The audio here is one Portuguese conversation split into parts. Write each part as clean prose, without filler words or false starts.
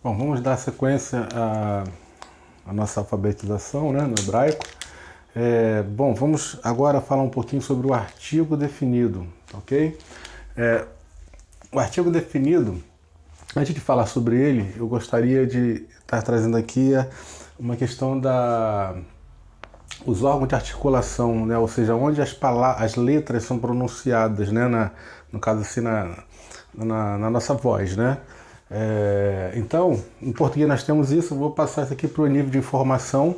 Bom, vamos dar sequência à nossa alfabetização, né, no hebraico. Bom, vamos agora falar um pouquinho sobre o artigo definido, ok? O artigo definido, antes de falar sobre ele, eu gostaria de estar trazendo aqui uma questão os órgãos de articulação, né? Ou seja, onde as letras são pronunciadas, né? No caso assim, na nossa voz, né? Então, em português nós temos isso, eu vou passar isso aqui para o nível de informação,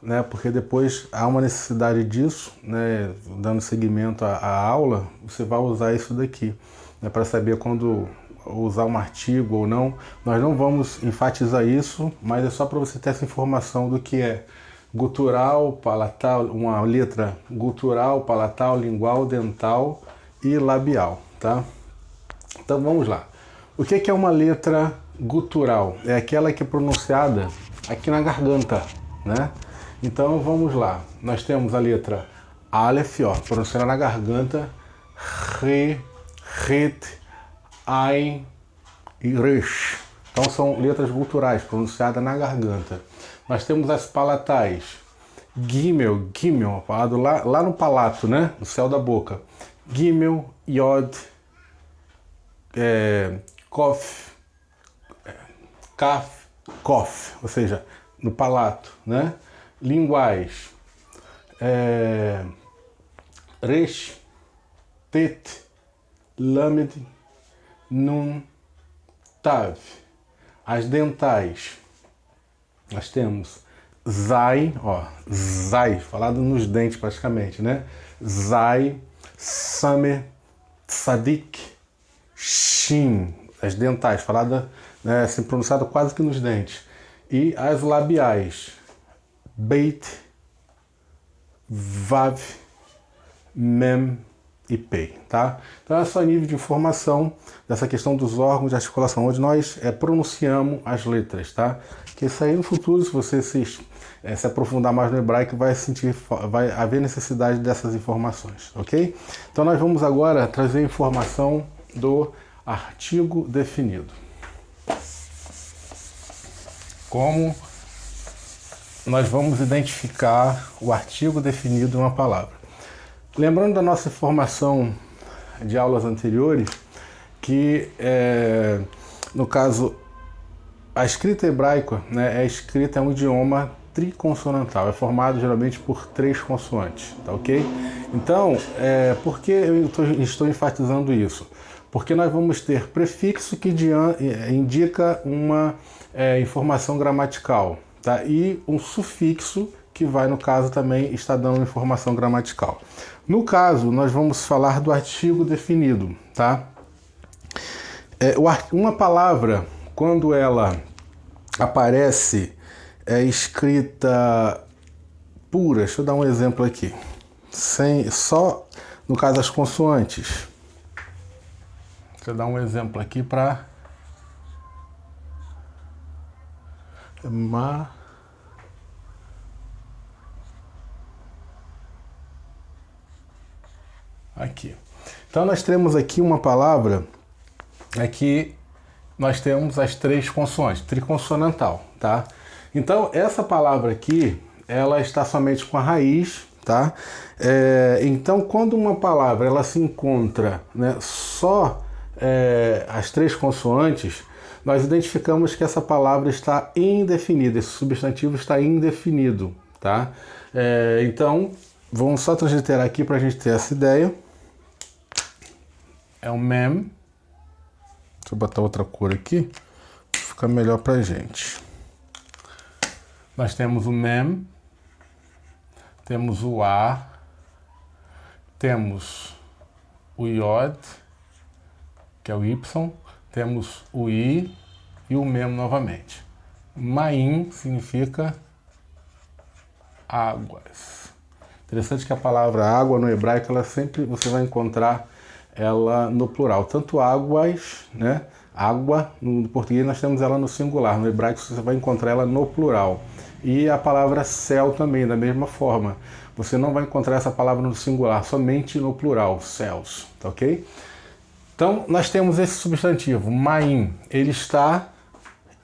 né? Porque depois há uma necessidade disso, né? Dando seguimento à aula, você vai usar isso daqui, né? Para saber quando usar um artigo ou não. Nós não vamos enfatizar isso, mas é só para você ter essa informação do que é gutural, palatal, uma letra gutural, palatal, lingual, dental e labial, tá? Então vamos lá. O que é uma letra gutural? É aquela que é pronunciada aqui na garganta, né? Então vamos lá. Nós temos a letra Aleph, ó, pronunciada na garganta, Re, Ret, Ain e Resh. Então são letras guturais pronunciadas na garganta. Nós temos as palatais, Gimel, Gimel, falado lá no palato, né? No céu da boca. Gimel, Yod, Kof, Kaf, Kof, ou seja, no palato, né? Linguais, Resh, Tet, Lamed, Nun, Tav. As dentais, nós temos Zai, ó, Zai, falado nos dentes praticamente, né? Zai, Samer, Tzadik, Shin, as dentais, falada, né, assim, pronunciada quase que nos dentes. E as labiais, Beit, Vav, Mem e Pei, tá? Então é só nível de informação dessa questão dos órgãos de articulação, onde nós pronunciamos as letras, tá? Que isso aí no futuro, se você se aprofundar mais no hebraico, vai haver necessidade dessas informações, ok? Então nós vamos agora trazer a informação do artigo definido. Como nós vamos identificar o artigo definido em uma palavra? Lembrando da nossa formação de aulas anteriores, que no caso a escrita hebraica, né, é um idioma triconsonantal, é formado geralmente por 3 consoantes, tá ok? Então, por que eu estou enfatizando isso? Porque nós vamos ter prefixo que indica uma informação gramatical, tá? E um sufixo que vai, no caso, também está dando informação gramatical. No caso, nós vamos falar do artigo definido, tá? Uma palavra, quando ela aparece escrita pura, deixa eu dar um exemplo aqui, só, no caso, as consoantes. Deixa eu dar um exemplo aqui para aqui. Então nós temos aqui uma palavra, aqui nós temos as 3 consoantes, triconsonantal, tá? Então essa palavra aqui, ela está somente com a raiz, tá? Então quando uma palavra ela se encontra, né, só as 3 consoantes, nós identificamos que essa palavra está indefinida, esse substantivo está indefinido, tá? Então vamos só transliterar aqui para a gente ter essa ideia. É o mem. Deixa eu botar outra cor aqui, fica melhor pra gente. Nós temos o mem, temos o a, temos o yod, que é o y, temos o i e o mem novamente. Maim significa águas. Interessante que a palavra água no hebraico, ela sempre você vai encontrar ela no plural, tanto águas, né? Água, no português nós temos ela no singular, no hebraico você vai encontrar ela no plural. E a palavra céu também, da mesma forma. Você não vai encontrar essa palavra no singular, somente no plural, céus, tá ok? Então nós temos esse substantivo, maim, ele está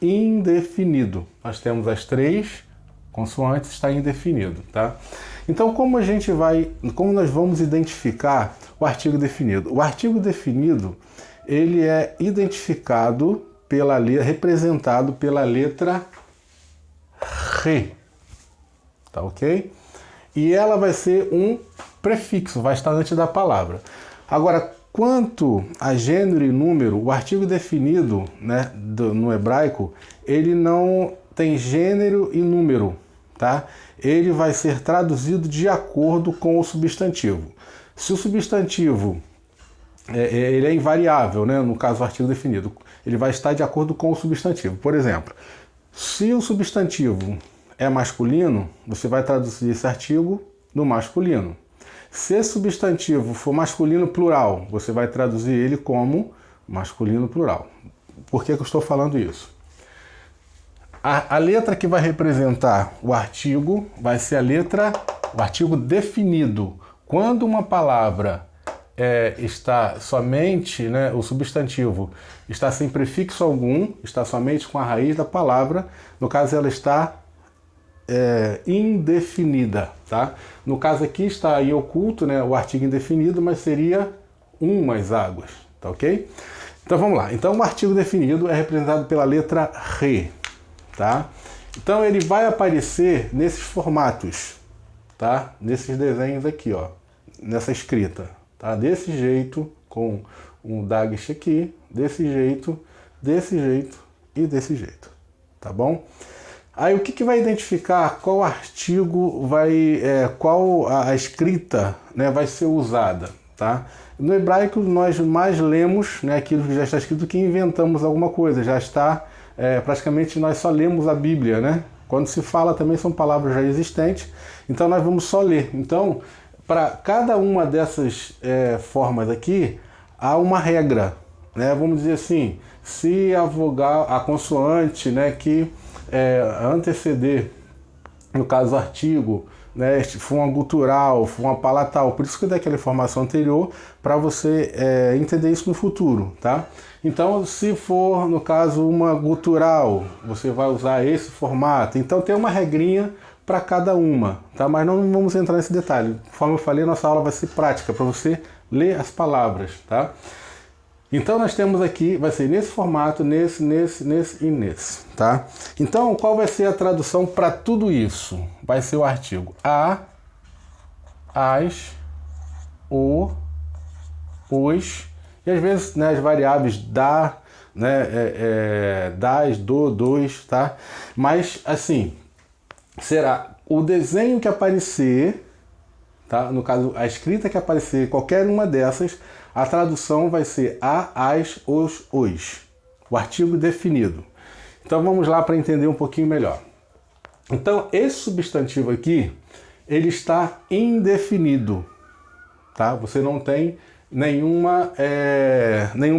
indefinido. Nós temos as 3 consoantes, está indefinido, tá? Então, como nós vamos identificar o artigo definido? O artigo definido, ele é identificado representado pela letra R, tá ok? E ela vai ser um prefixo, vai estar antes da palavra. Agora, quanto a gênero e número, o artigo definido, né, no hebraico, ele não tem gênero e número, tá? Ele vai ser traduzido de acordo com o substantivo. Se o substantivo ele é invariável, né, no caso do artigo definido, ele vai estar de acordo com o substantivo. Por exemplo, se o substantivo é masculino, você vai traduzir esse artigo no masculino. Se esse substantivo for masculino plural, você vai traduzir ele como masculino plural. Por que eu estou falando isso? A letra que vai representar o artigo vai ser o artigo definido. Quando uma palavra está somente, né, o substantivo está sem prefixo algum, está somente com a raiz da palavra, no caso ela está indefinida, tá? No caso aqui está aí oculto, né, o artigo indefinido, mas seria umas águas, tá ok? Então vamos lá. Então o artigo definido é representado pela letra R, tá? Então ele vai aparecer nesses formatos, tá? Nesses desenhos aqui, ó, nessa escrita, tá? Desse jeito, com um dash aqui, desse jeito e desse jeito, tá bom? Aí o que vai identificar qual artigo qual a escrita, né, vai ser usada, tá? No hebraico nós mais lemos, né, aquilo que já está escrito, que inventamos alguma coisa, já está, praticamente nós só lemos a Bíblia, né? Quando se fala também são palavras já existentes, então nós vamos só ler. Então, para cada uma dessas formas aqui, há uma regra, né? Vamos dizer assim, se a vogal, a consoante, né, que anteceder, no caso artigo, né, for uma gutural, for uma palatal, por isso que eu dei aquela informação anterior, para você entender isso no futuro, tá? Então, se for, no caso, uma gutural, você vai usar esse formato. Então, tem uma regrinha para cada uma, tá? Mas não vamos entrar nesse detalhe. Conforme eu falei, nossa aula vai ser prática, para você ler as palavras, tá? Então nós temos aqui, vai ser nesse formato, nesse e nesse, tá? Então qual vai ser a tradução para tudo isso? Vai ser o artigo a, as, o, os, e às vezes, né, as variáveis da, né, das, dos, tá? Mas assim, será o desenho que aparecer, tá? No caso, a escrita que aparecer, qualquer uma dessas, a tradução vai ser a, as, os, o artigo definido. Então vamos lá para entender um pouquinho melhor. Então esse substantivo aqui, ele está indefinido, tá? Você não tem nenhum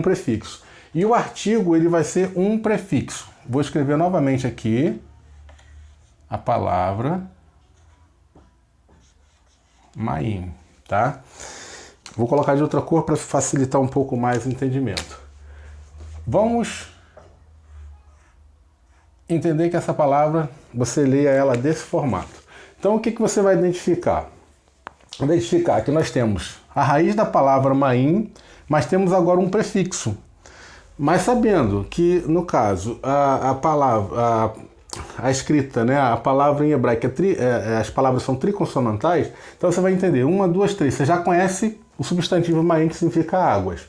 prefixo. E o artigo, ele vai ser um prefixo. Vou escrever novamente aqui a palavra Maim, tá? Vou colocar de outra cor para facilitar um pouco mais o entendimento. Vamos entender que essa palavra, você leia ela desse formato. Então, o que você vai identificar? Identificar que nós temos a raiz da palavra Maim, mas temos agora um prefixo. Mas sabendo que, no caso, a palavra... a escrita, né? A palavra em hebraico, as palavras são triconsonantais, então você vai entender, 1, 2, 3, você já conhece o substantivo maim, que significa águas.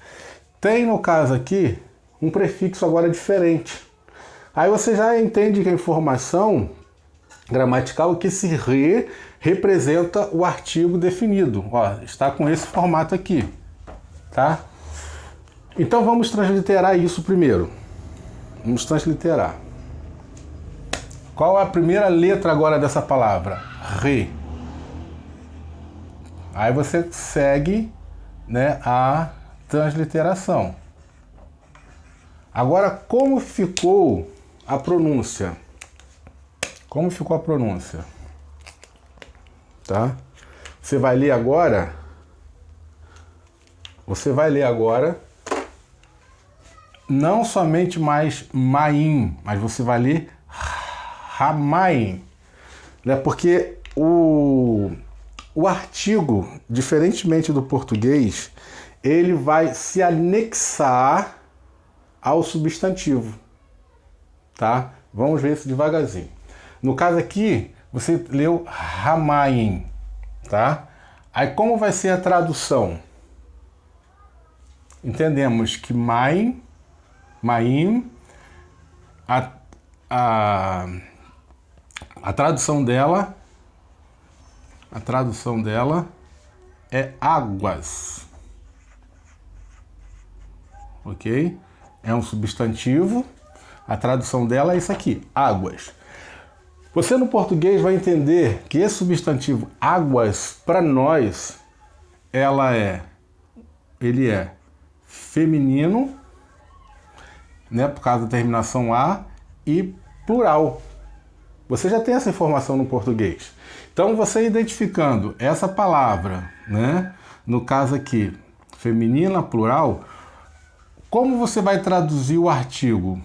Tem, no caso aqui, um prefixo agora diferente. Aí você já entende que a informação gramatical é que esse re representa o artigo definido. Ó, está com esse formato aqui, tá? Então vamos transliterar isso primeiro. Vamos transliterar. Qual é a primeira letra agora dessa palavra? Re. Aí você segue, né, a transliteração. Agora, como ficou a pronúncia? Como ficou a pronúncia? Tá? Você vai ler agora não somente mais maim, mas você vai ler ramaim, né? Porque o artigo, diferentemente do português, ele vai se anexar ao substantivo, tá? Vamos ver isso devagarzinho. No caso aqui, você leu ramaim, tá? Aí como vai ser a tradução? Entendemos que maim, a tradução dela é águas, ok? É um substantivo, a tradução dela é isso aqui, águas. Você no português vai entender que esse substantivo águas, para nós, ele é feminino, né, por causa da terminação A, e plural. Você já tem essa informação no português. Então, você identificando essa palavra, né, no caso aqui, feminina, plural, como você vai traduzir o artigo?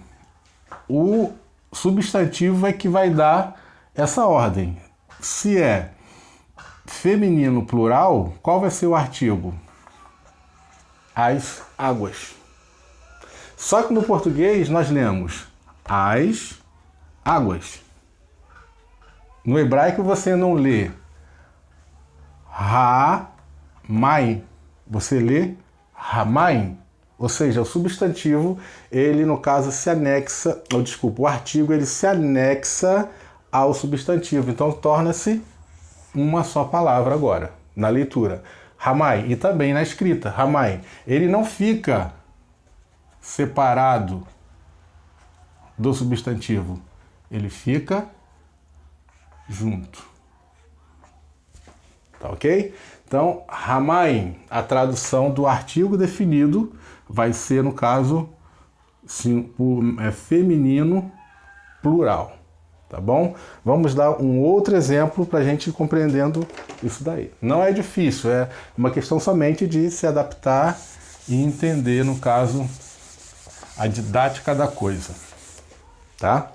O substantivo é que vai dar essa ordem. Se é feminino, plural, qual vai ser o artigo? As águas. Só que no português nós lemos as águas. No hebraico você não lê ramai, você lê ramaim. Ou seja, o substantivo, ele no caso se anexa, o artigo ele se anexa ao substantivo. Então torna-se uma só palavra agora, na leitura. Ramai, e também na escrita, ramai. Ele não fica separado do substantivo, ele fica junto. Tá ok? Então, ramai, a tradução do artigo definido vai ser, no caso, feminino plural. Tá bom? Vamos dar um outro exemplo para a gente ir compreendendo isso daí. Não é difícil, é uma questão somente de se adaptar e entender, no caso, a didática da coisa. Tá?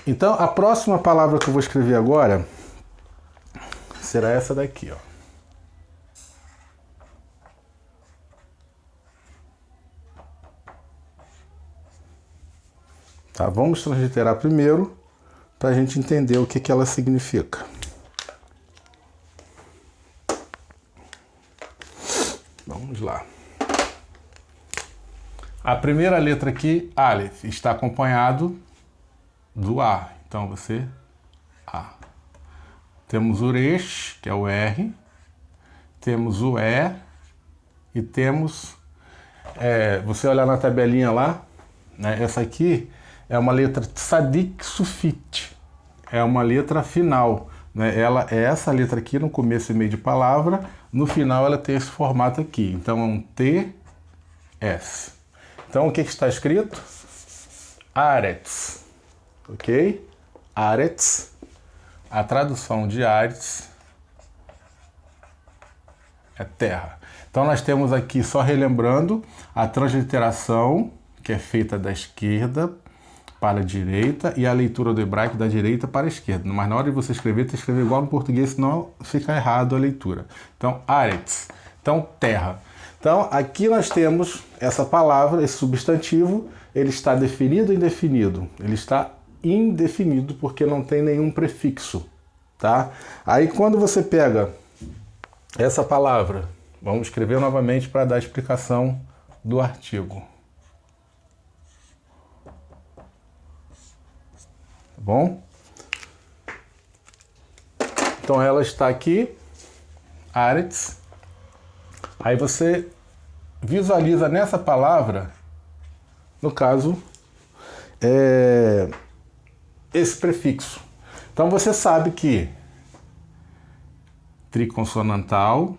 Então, a próxima palavra que eu vou escrever agora será essa daqui, ó. Tá? Vamos transliterar primeiro para a gente entender o que ela significa. Vamos lá. A primeira letra aqui, Aleph, está acompanhado do A. Então você A. Temos o Resh, que é o R. Temos o E. E temos, você olhar na tabelinha lá, né, essa aqui é uma letra tzadik sufit. É uma letra final. Né? Ela é essa letra aqui no começo e meio de palavra. No final ela tem esse formato aqui. Então é um TS. Então o que está escrito? Aretz. Ok? Aretz. A tradução de Aretz é terra. Então nós temos aqui, só relembrando, a transliteração, que é feita da esquerda para a direita, e a leitura do hebraico da direita para a esquerda. Mas na hora de você escrever, tem que escrever igual no português, senão fica errado a leitura. Então, Aretz. Então, terra. Então, aqui nós temos essa palavra, esse substantivo, ele está definido ou indefinido? Ele está indefinido, porque não tem nenhum prefixo, tá? Aí, quando você pega essa palavra, vamos escrever novamente para dar a explicação do artigo. Bom? Então ela está aqui, Aretz. Aí você visualiza nessa palavra, no caso, esse prefixo. Então você sabe que triconsonantal,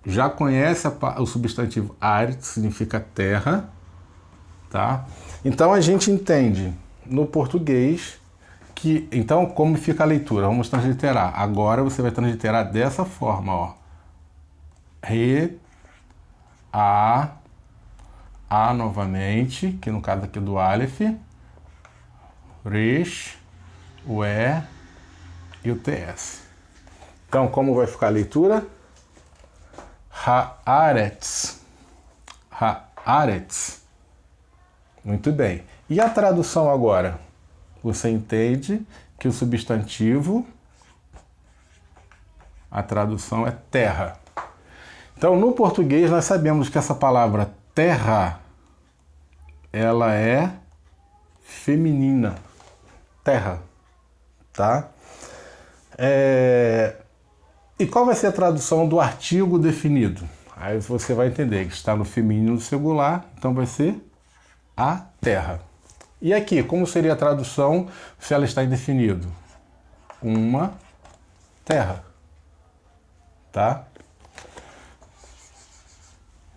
já conhece o substantivo Aretz, significa terra, tá? Então a gente entende no português que, então, como fica a leitura? Vamos transliterar. Agora você vai transliterar dessa forma, ó. A novamente, que no caso aqui do Aleph, Resh, o E e o TS. Então, como vai ficar a leitura? Haaretz. Haaretz. Muito bem. E a tradução agora? Você entende que o substantivo, a tradução é terra. Então, no português, nós sabemos que essa palavra terra, ela é feminina. Terra. Tá? E qual vai ser a tradução do artigo definido? Aí você vai entender que está no feminino singular, então vai ser a terra. E aqui, como seria a tradução se ela está indefinido? Uma terra. Tá?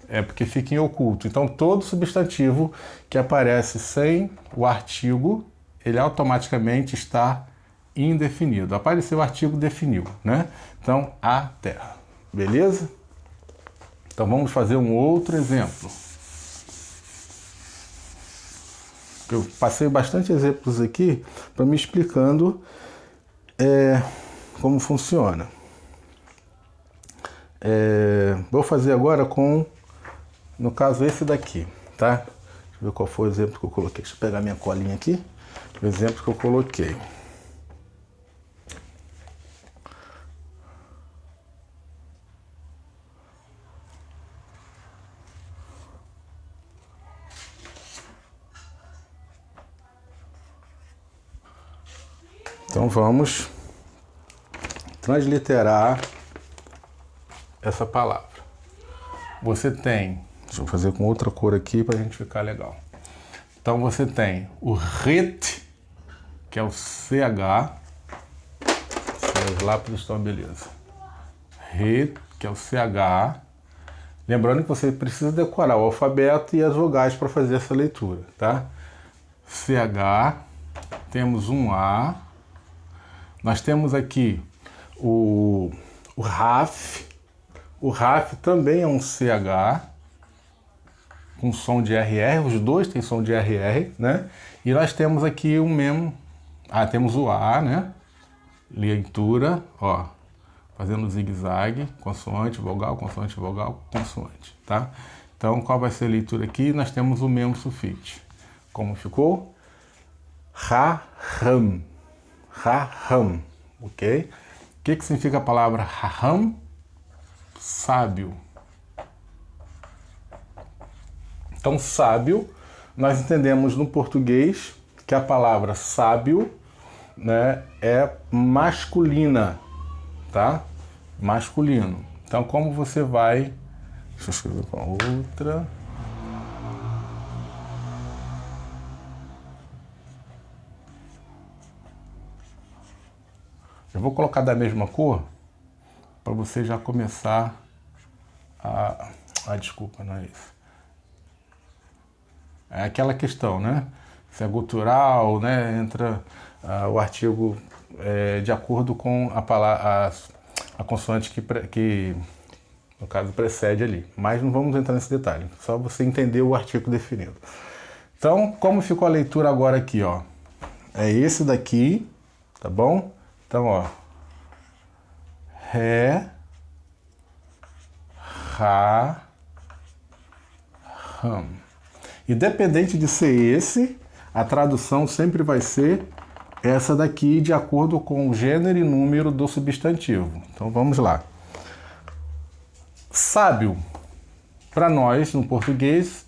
É porque fica em oculto. Então, todo substantivo que aparece sem o artigo, ele automaticamente está indefinido. Apareceu o artigo, definiu, né? Então, a terra. Beleza? Então, vamos fazer um outro exemplo. Eu passei bastante exemplos aqui para me explicando como funciona. Vou fazer agora com, no caso, esse daqui, tá? Deixa eu ver qual foi o exemplo que eu coloquei. Deixa eu pegar minha colinha aqui. O exemplo que eu coloquei. Então vamos transliterar essa palavra. Você tem, deixa eu fazer com outra cor aqui para a gente ficar legal. Então você tem o RET, que é o CH, os lápis estão beleza. RET, que é o CH. Lembrando que você precisa decorar o alfabeto e as vogais para fazer essa leitura, tá? CH, temos um A. Nós temos aqui o RAF. O RAF também é um CH, com som de RR. Os dois têm som de RR, né? E nós temos aqui o mesmo... temos o A, né? Leitura, ó. Fazendo zigue-zague, consoante, vogal, consoante, tá? Então, qual vai ser a leitura aqui? Nós temos o mesmo sufixo. Como ficou? Raham. Raham, ok? O que significa a palavra Raham? Sábio. Então, sábio, nós entendemos no português que a palavra sábio, né, é masculina, tá? Masculino. Então, como você vai... Deixa eu escrever com a outra... Eu vou colocar da mesma cor para você já começar a... desculpa, não é isso. É aquela questão, né? Se é gutural, né? Entra o artigo de acordo com a consoante que, no caso, precede ali. Mas não vamos entrar nesse detalhe. Só você entender o artigo definido. Então, como ficou a leitura agora aqui, ó? É esse daqui, tá bom? Então, ó, Ré, Rá, Ram. Independente de ser esse, a tradução sempre vai ser essa daqui, de acordo com o gênero e número do substantivo. Então, vamos lá. Sábio, para nós, no português,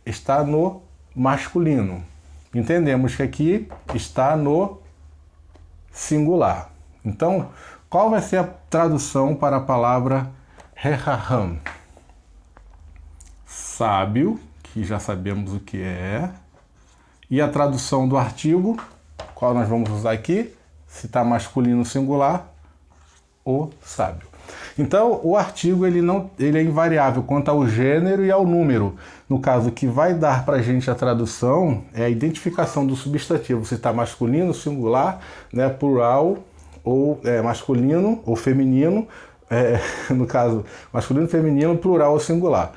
está no masculino. Entendemos que aqui está no singular. Então, qual vai ser a tradução para a palavra Rehaham? Sábio, que já sabemos o que é. E a tradução do artigo, qual nós vamos usar aqui? Se está masculino singular, o sábio. Então, o artigo ele é invariável quanto ao gênero e ao número. No caso, o que vai dar para a gente a tradução é a identificação do substantivo, se está masculino, singular, né, plural, ou masculino ou feminino, no caso, masculino, feminino, plural ou singular.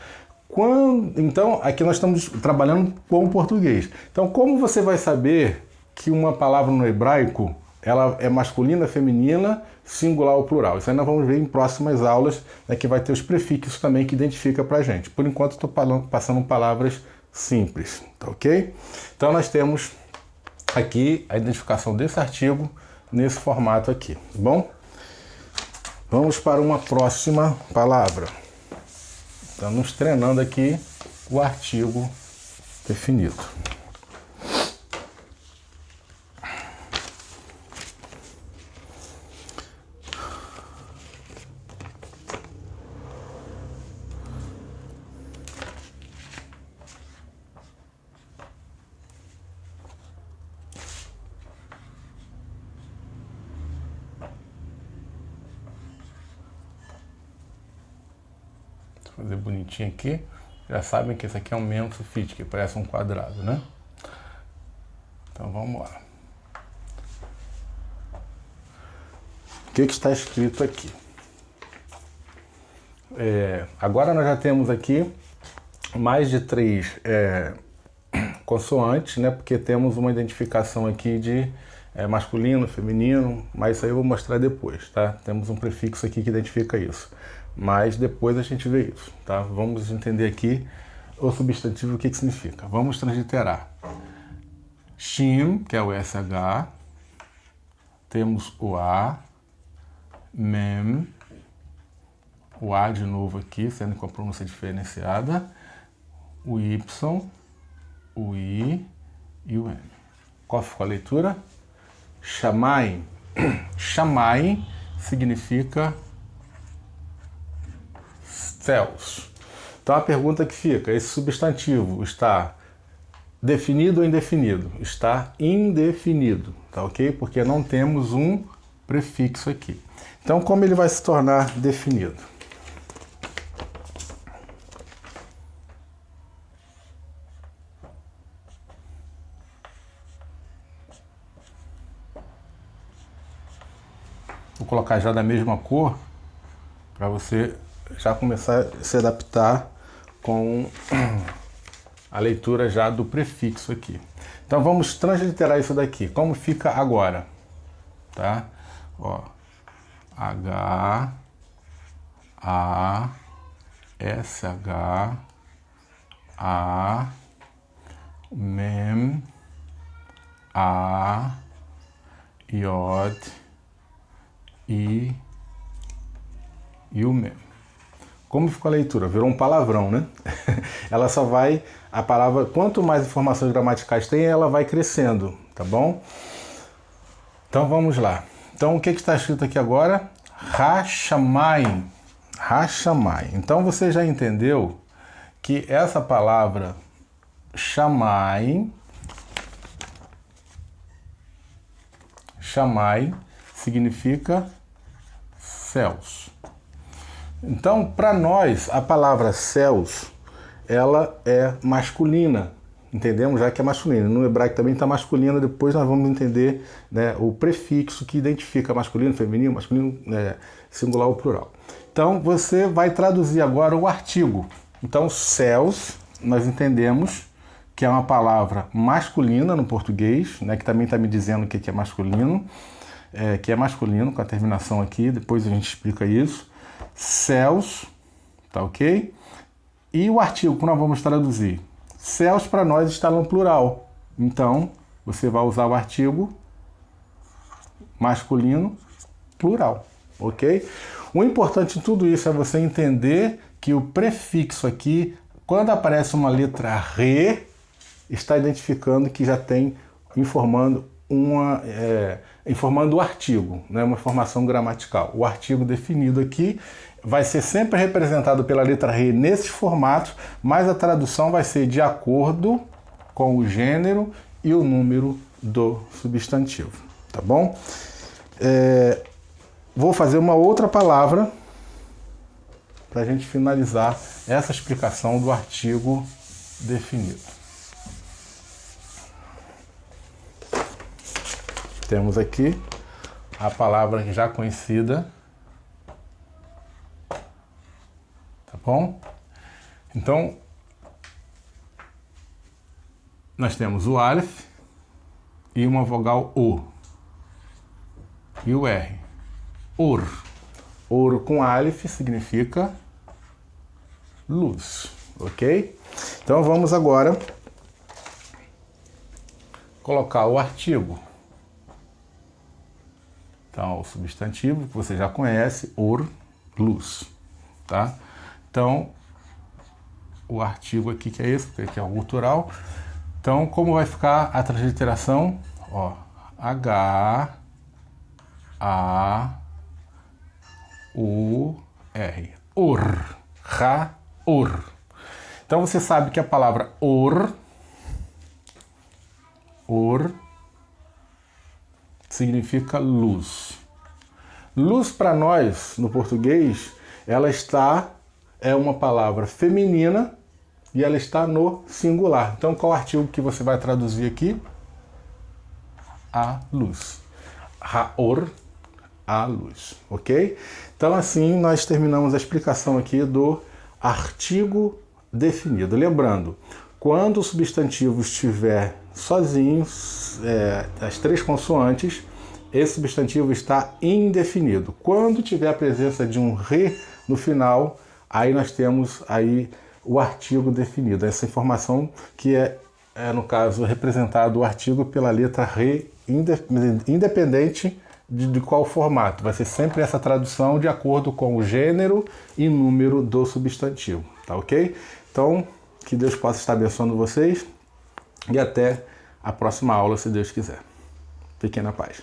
Então, aqui nós estamos trabalhando com o português. Então, como você vai saber que uma palavra no hebraico ela é masculina, feminina, singular ou plural? Isso aí nós vamos ver em próximas aulas, né, que vai ter os prefixos também que identifica pra gente. Por enquanto, estou passando palavras simples, tá ok? Então, nós temos aqui a identificação desse artigo nesse formato aqui, tá bom? Vamos para uma próxima palavra. Estamos treinando aqui o artigo definido. Fazer bonitinho aqui. Já sabem que esse aqui é um menso fit, que parece um quadrado, né? Então vamos lá. O que está escrito aqui? Agora nós já temos aqui mais de 3 consoantes, né? Porque temos uma identificação aqui de masculino, feminino, mas isso aí eu vou mostrar depois, tá? Temos um prefixo aqui que identifica isso. Mas depois a gente vê isso, tá? Vamos entender aqui o substantivo, o que significa. Vamos transliterar. Shim, que é o SH. Temos o A. Mem. O A de novo aqui, sendo com a pronúncia diferenciada. O Y. O I. E o M. Qual ficou a leitura? Shamayim. Shamayim significa céus. Então a pergunta que fica, esse substantivo está definido ou indefinido? Está indefinido, tá ok? Porque não temos um prefixo aqui. Então como ele vai se tornar definido? Vou colocar já da mesma cor para você já começar a se adaptar com a leitura já do prefixo aqui. Então vamos transliterar isso daqui. Como fica agora? Tá? Ó, H, A, SH, A, Mem, A, Yod, I e o Mem. Como ficou a leitura? Virou um palavrão, né? Ela só vai, a palavra, quanto mais informações gramaticais tem, ela vai crescendo, tá bom? Então vamos lá. Então o que está escrito aqui agora? Hashamayim. Hashamayim. Então você já entendeu que essa palavra Shamayim, Shamayim significa céus. Então, para nós, a palavra céus, ela é masculina, entendemos? Já que é masculina. No hebraico também está masculina, depois nós vamos entender, né, o prefixo que identifica masculino, feminino, singular ou plural. Então, você vai traduzir agora o artigo. Então, céus, nós entendemos que é uma palavra masculina no português, né, que também está me dizendo o que é masculino, que é masculino, com a terminação aqui, depois a gente explica isso. Céus, tá ok? E o artigo que nós vamos traduzir? Céus para nós está no plural. Então, você vai usar o artigo masculino plural, ok? O importante em tudo isso é você entender que o prefixo aqui, quando aparece uma letra R, está identificando que já tem, informando o artigo, né, uma informação gramatical. O artigo definido aqui vai ser sempre representado pela letra R nesses formatos, mas a tradução vai ser de acordo com o gênero e o número do substantivo, tá bom? Vou fazer uma outra palavra para a gente finalizar essa explicação do artigo definido. Temos aqui a palavra já conhecida, tá bom? Então, nós temos o Aleph e uma vogal O. E o R. Or. Or com Aleph significa luz, ok? Então vamos agora colocar o artigo. Então, o substantivo que você já conhece, or, luz, tá? Então, o artigo aqui que é esse, porque aqui é o gutural. Então, como vai ficar a transliteração? Ó, H, A, U, R. Or, Ra, or. Então, você sabe que a palavra or significa luz. Luz para nós, no português, é uma palavra feminina e ela está no singular. Então, qual artigo que você vai traduzir aqui? A luz. Raor, a luz, ok? Então, assim, nós terminamos a explicação aqui do artigo definido. Lembrando, quando o substantivo estiver sozinho, as três consoantes, esse substantivo está indefinido. Quando tiver a presença de um re no final, aí nós temos aí o artigo definido. Essa informação que no caso, representado o artigo pela letra re, independente de qual formato. Vai ser sempre essa tradução de acordo com o gênero e número do substantivo, tá ok? Então, que Deus possa estar abençoando vocês e até a próxima aula, se Deus quiser. Fiquem na paz.